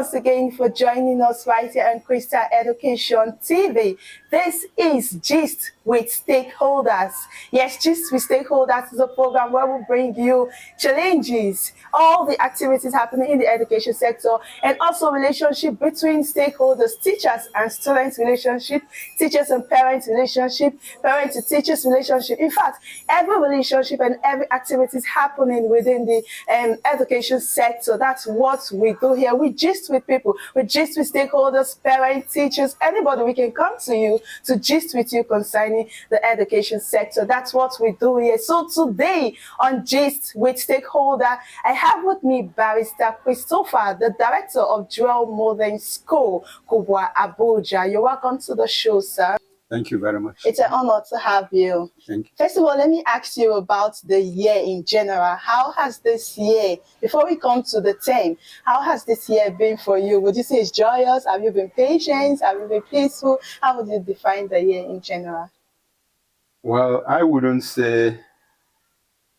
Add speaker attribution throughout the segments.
Speaker 1: once again for joining us right here on Crystal Education TV. This is Gist with Stakeholders. Yes, Gist with Stakeholders is a program where we bring you challenges, all the activities happening in the education sector, and also relationship between stakeholders, teachers and students relationship, teachers and parents relationship, parent to teachers relationship. In fact, every relationship and every activity is happening within the education sector. That's what we do here. We gist with people, we gist with stakeholders, parents, teachers, anybody. We can come to you to gist with you concerning the education sector. That's what we do here. So today on Gist with Stakeholder, I have with me Barrister Christopher, the director of Jewel Modern School, Kubwa, Abuja. You're welcome to the show, sir.
Speaker 2: Thank you very much.
Speaker 1: It's an honor to have you.
Speaker 2: Thank you.
Speaker 1: First of all, let me ask you about the year in general. How has this year, before we come to the term, how has this year been for you? Would you say it's joyous? Have you been patient? Have you been peaceful? How would you define the year in general?
Speaker 2: Well, I wouldn't say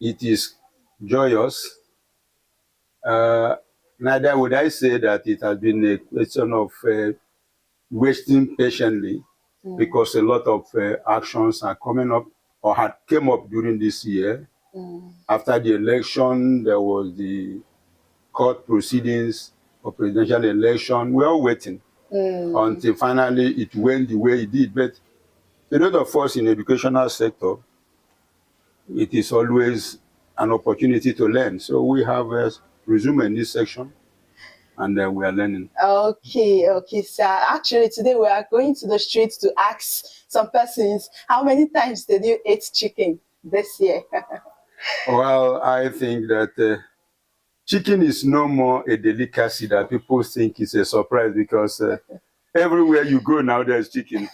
Speaker 2: it is joyous. Neither would I say that it has been a question of waiting patiently, because a lot of actions are coming up or had came up during this year. After the election, there was the court proceedings for presidential election. We're all waiting until finally it went the way it did. But a lot of us in the educational sector, it is always an opportunity to learn. So we have resumed in this section, and we are learning.
Speaker 1: Okay, sir. Actually, today we are going to the streets to ask some persons, how many times did you eat chicken this year?
Speaker 2: Well, I think that chicken is no more a delicacy that people think is a surprise, because everywhere you go now there's chicken.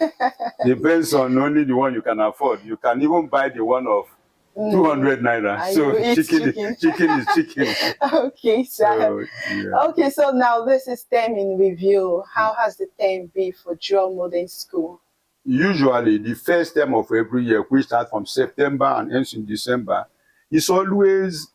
Speaker 2: Depends on only the one you can afford. You can even buy the one of 200 naira. So chicken is chicken.
Speaker 1: Okay, sir.
Speaker 2: So, yeah.
Speaker 1: Okay, so now this is term in review. How has the term been for Jewel Modern School?
Speaker 2: Usually, the first term of every year, which starts from September and ends in December, is always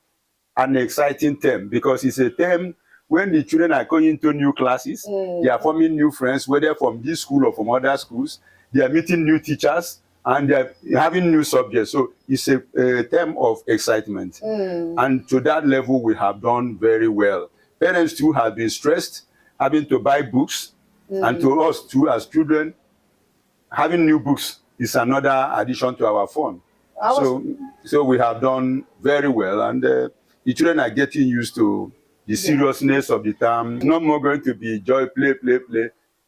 Speaker 2: an exciting term, because it's a term when the children are going into new classes, they are forming new friends, whether from this school or from other schools. They are meeting new teachers and they are having new subjects. So it's a term of excitement. And to that level, we have done very well. Parents too have been stressed, having to buy books. And to us too, as children, having new books is another addition to our fund. So we have done very well, and the children are getting used to the seriousness of the term. It's not more going to be joy, play.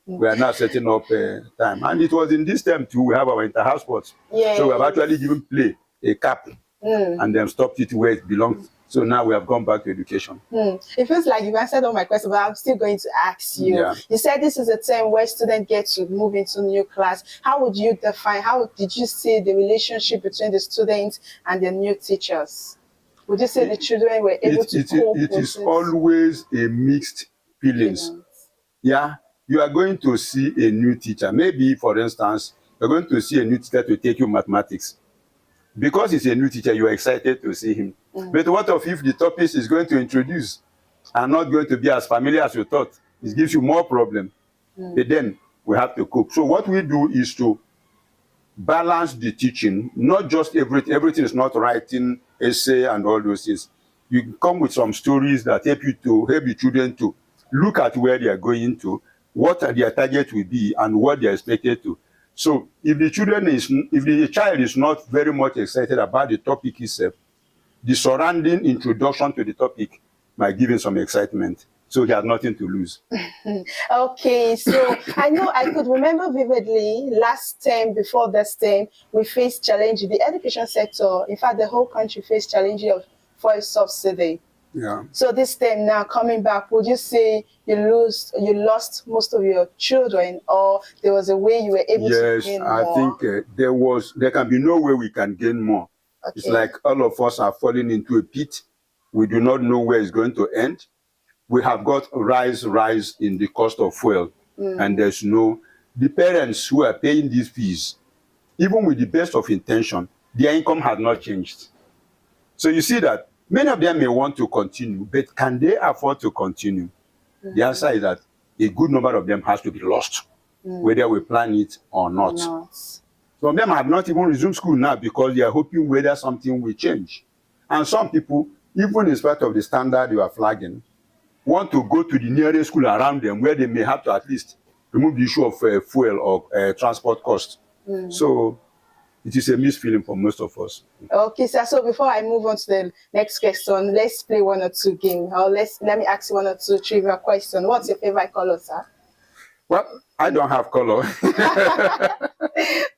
Speaker 2: We are now setting up time. And it was in this term too, we have our inter-house sports. So we have actually given play a cap and then stopped it where it belongs. So now we have gone back to education.
Speaker 1: It feels like you've answered all my questions, but I'm still going to ask you.
Speaker 2: Yeah.
Speaker 1: You said this is a term where students get to move into new class. How would you define, how did you see the relationship between the students and the new teachers? Would you say the children were able to cope with
Speaker 2: it is always a mixed feelings. Yeah, you are going to see a new teacher. Maybe, for instance, you're going to see a new teacher to take you mathematics. Because he's a new teacher, you are excited to see him. But what if the topics he's going to introduce are not going to be as familiar as you thought? It gives you more problem. But then we have to cope. So what we do is to balance the teaching, not just everything. Everything is not writing essay and all those things. You come with some stories that help the children to look at where they are going to, what their target will be, and what they are expected to. So if the child is not very much excited about the topic itself, the surrounding introduction to the topic might give him some excitement. So he has nothing to lose.
Speaker 1: Okay, so I know I could remember vividly last term, before this term, we faced challenge in the education sector. In fact, the whole country faced challenge of fuel subsidy.
Speaker 2: Yeah.
Speaker 1: So this time now coming back, would you say you lost most of your children, or there was a way you were able to gain more?
Speaker 2: Yes, I think there can be no way we can gain more. Okay. It's like all of us are falling into a pit. We do not know where it's going to end. We have got rise in the cost of fuel, and the parents who are paying these fees, even with the best of intention, their income has not changed. So you see that many of them may want to continue, but can they afford to continue? The answer is that a good number of them has to be lost, whether we plan it or not. Some of them have not even resumed school now because they are hoping whether something will change. And some people, even in spite of the standard you are flagging, want to go to the nearest school around them where they may have to at least remove the issue of fuel or transport cost. So it is a mixed feeling for most of us.
Speaker 1: Okay, sir. So before I move on to the next question, let's play one or two games. Or let me ask you one or two trivia questions. What's your favorite color, sir?
Speaker 2: Well, I don't have color.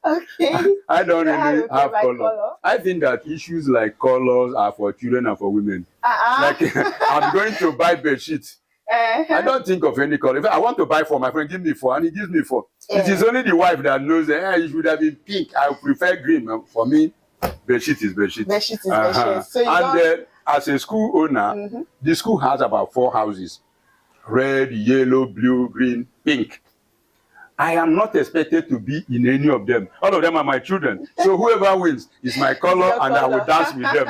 Speaker 1: Okay.
Speaker 2: I don't really have color. I think that issues like colors are for children and for women. Like I'm going to buy bed sheets. I don't think of any color. If I want to buy 4, my friend give me 4, and he gives me 4. It is only the wife that knows that it should have been pink. I prefer green. For me, bed sheet is bed sheet.
Speaker 1: Bed sheet is bed sheet. So
Speaker 2: and as a school owner, the school has about 4 houses: red, yellow, blue, green, pink. I am not expected to be in any of them. All of them are my children. So whoever wins is my color, and I will dance with them.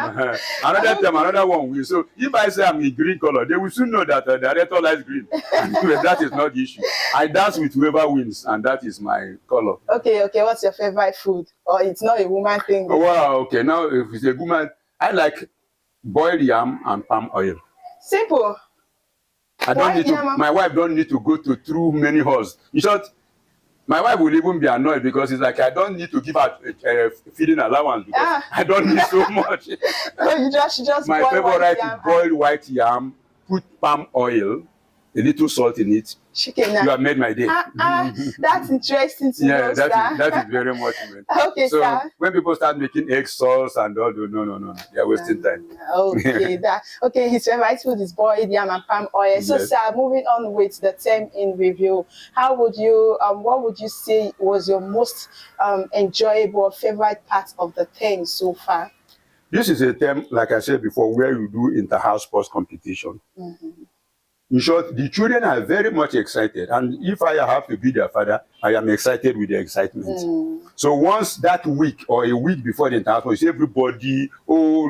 Speaker 2: Another time, another one wins. So if I say I'm in green color, they will soon know that the director likes green. That is not the issue. I dance with whoever wins, and that is my color.
Speaker 1: Okay. What's your favorite food? Or it's not a woman thing?
Speaker 2: Well, okay. Now, if it's a woman, I like boiled yam and palm oil.
Speaker 1: Simple.
Speaker 2: I don't need to. My wife don't need to go through many halls. In short, my wife will even be annoyed because it's like I don't need to give her feeding allowance because I don't need so much.
Speaker 1: No, you just
Speaker 2: my favorite is boiled white yam, put palm oil, a little salt in it.
Speaker 1: Chicken.
Speaker 2: You have made my day.
Speaker 1: That's interesting to know,
Speaker 2: that is very much.
Speaker 1: Okay,
Speaker 2: so
Speaker 1: sir.
Speaker 2: when people start making egg sauce and all, no, they are wasting time.
Speaker 1: Okay, his favorite food is boiled yam and palm oil. Yes. So, sir, moving on with the term in review, what would you say was your most enjoyable or favorite part of the term so far?
Speaker 2: This is a term, like I said before, where you do inter-house sports competition. In short, the children are very much excited. And if I have to be their father, I am excited with the excitement. So once that week or a week before the entire you see everybody,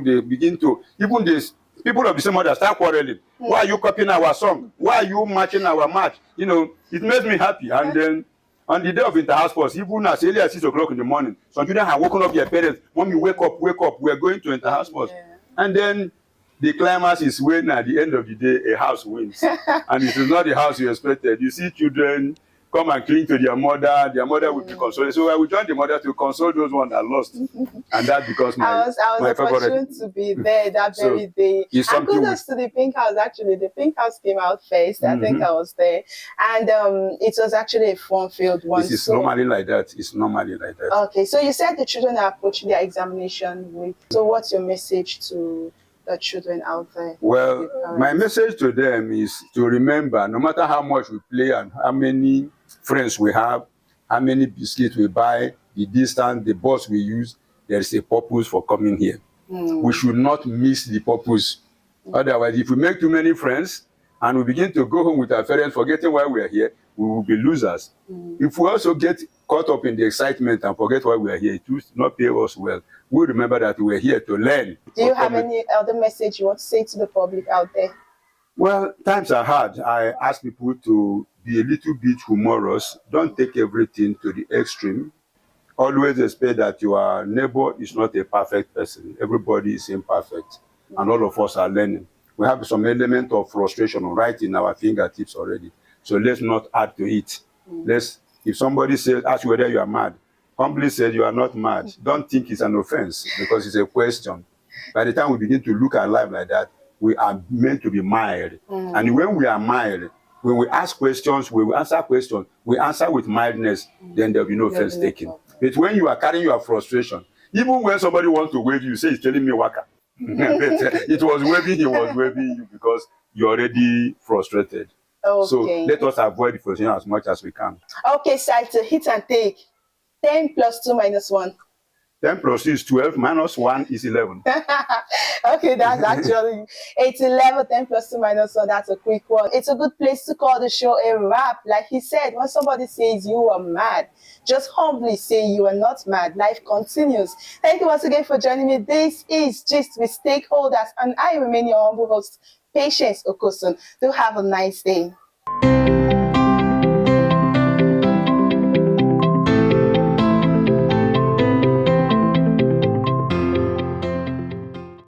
Speaker 2: they begin to, even this, people of the same mother start quarreling. Why are you copying our song? Why are you matching our match? You know, it makes me happy. And then on the day of inter-house sports, even as early as 6 o'clock in the morning, some children have woken up their parents. Mommy, wake up, we're going to inter-house sports. And then the climax is when at the end of the day, a house wins. And it is not the house you expected. You see children come and cling to their mother will be consoled. So I will join the mother to console those ones that lost. And that becomes my favorite.
Speaker 1: I was fortunate to be there that very day. And kudos to the Pink House, actually. The Pink House came out first. I think I was there. And it was actually a fun-filled one.
Speaker 2: This is normally like that. It's normally like that.
Speaker 1: Okay, so you said the children are approaching their examination week. So what's your message to the children out there?
Speaker 2: Well, my message to them is to remember, no matter how much we play and how many friends we have, how many biscuits we buy, the distance, the bus we use, there is a purpose for coming here. We should not miss the purpose. Otherwise, if we make too many friends and we begin to go home with our parents forgetting why we are here, we will be losers. If we also get caught up in the excitement and forget why we are here, it will not pay us well. We remember that we are here to learn.
Speaker 1: Do you have any other message you want to say to the public out there?
Speaker 2: Well, times are hard. I ask people to be a little bit humorous. Don't take everything to the extreme. Always expect that your neighbor is not a perfect person. Everybody is imperfect, and all of us are learning. We have some element of frustration right in our fingertips already. So let's not add to it. If somebody says, ask you whether you are mad, humbly said you are not mad. Don't think it's an offense because it's a question. By the time we begin to look at life like that, we are meant to be mild. And when we are mild, when we ask questions, when we answer questions, we answer with mildness, then there will be no offense taken. But when you are carrying your frustration, even when somebody wants to wave you, say he's telling me waka. It was waving, he was waving you because you're already frustrated.
Speaker 1: Okay.
Speaker 2: So let us avoid frustration as much as we can.
Speaker 1: Okay, so to hit and take. 10 plus 2 minus 1.
Speaker 2: 10 plus 2 is 12, minus 1 is 11.
Speaker 1: Okay, that's actually, it's 11, 10 plus 2 minus 1, that's a quick one. It's a good place to call the show a wrap. Like he said, when somebody says you are mad, just humbly say you are not mad. Life continues. Thank you once again for joining me. This is Gist with Stakeholders, and I remain your humble host, Patience Okosun. Do have a nice day.